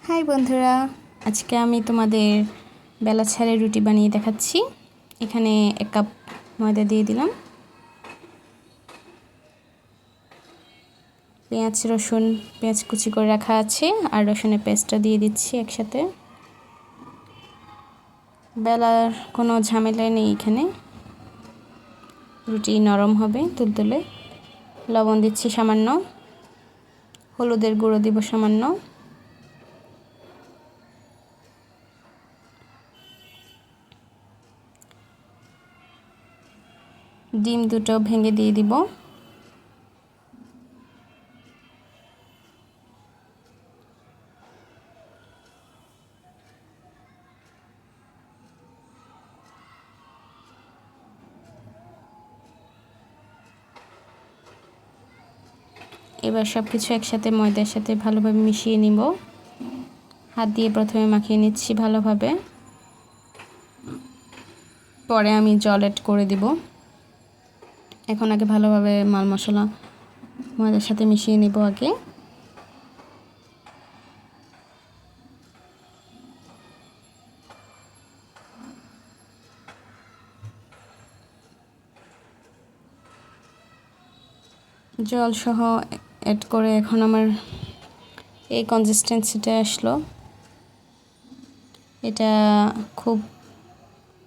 High বন্ধুরা, আজকে আমি তোমাদের বেলা ছাড়ে রুটি বানিয়ে দেখাচ্ছি। এখানে 1 কাপ ময়দা দিয়ে দিলাম, পেঁয়াজ কুচি করে রাখা আছে আর রসুনের পেস্টটা দিয়ে দিচ্ছি একসাথে। বেলার কোনো ঝামেলা নেই, এখানে রুটি নরম হবে তুলতুলে। লবণ দিচ্ছি সামান্য, হলুদের গুঁড়ো দিব সামান্য, ডিম দুটো ভেঙে দিয়ে দিব। এবার সব কিছু একসাথে ময়দার সাথে ভালোভাবে মিশিয়ে নিব। হাত দিয়ে প্রথমে মাখিয়ে নিচ্ছি ভালোভাবে, পরে আমি জল অ্যাড করে দিব। এখন আগে ভালোভাবে মাল মশলা ময়দার সাথে মিশিয়ে নিব আগে। জল সহ অ্যাড করে এখন আমার এই কনসিস্টেন্সিটা আসলো। এটা খুব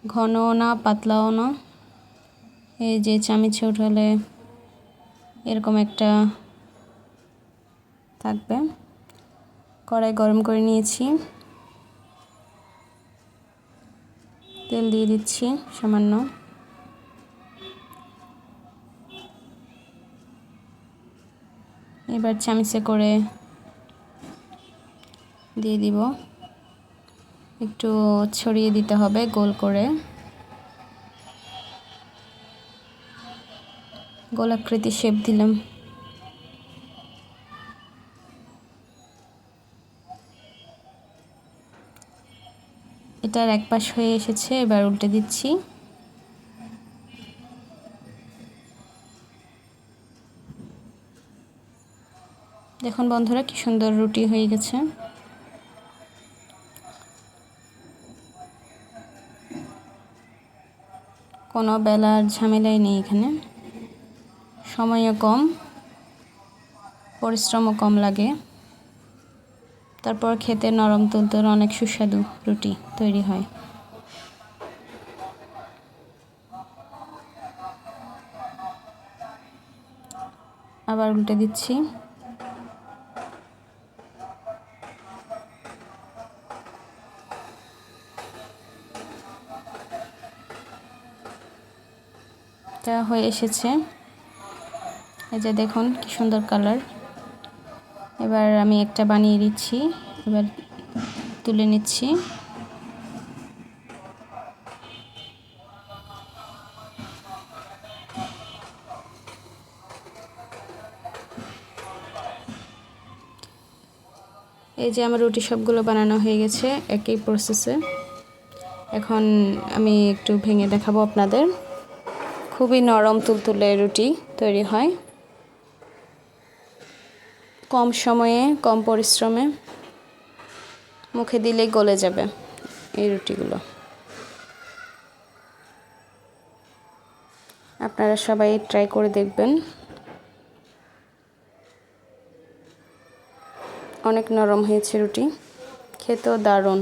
ঘনও না পাতলাও না, এই যে চামিচে উঠালে এরকম একটা থাকবে। কড়াই গরম করে নিয়েছি, তেল দিয়ে দিচ্ছি সামান্য। এবার চামিচে করে দিয়ে দিব, একটু ছড়িয়ে দিতে হবে গোল করে। গোলাকৃতি শেপ দিলাম। এটার এক পাশ হয়ে এসেছে, এবার উল্টে দিচ্ছি। দেখুন বন্ধুরা, কি সুন্দর রুটি হয়ে গেছে। কোনো বেলার ঝামেলাই নেই এখানে, সময়ও কম, পরিশ্রমও কম লাগে। তারপর খেতে নরম তুলতুলে অনেক সুস্বাদু রুটি তৈরি হয়। আবার উল্টে দিচ্ছি। এটা হয়ে এসেছে, এই যে দেখুন কি সুন্দর কালার। এবার আমি একটা বানিয়ে দিচ্ছি, এবার তুলে নিচ্ছি। এই যে আমার রুটি সবগুলো বানানো হয়ে গেছে একই প্রসেসে। এখন আমি একটু ভেঙে দেখাবো আপনাদের। খুবই নরম তুলতুলে রুটি তৈরি হয়, কম সময়ে কম পরিশ্রমে, মুখে দিলেই গলে যাবে এই রুটিগুলো। আপনারা সবাই ট্রাই করে দেখবেন, অনেক নরম হয়েছে রুটি, খেতেও দারুণ।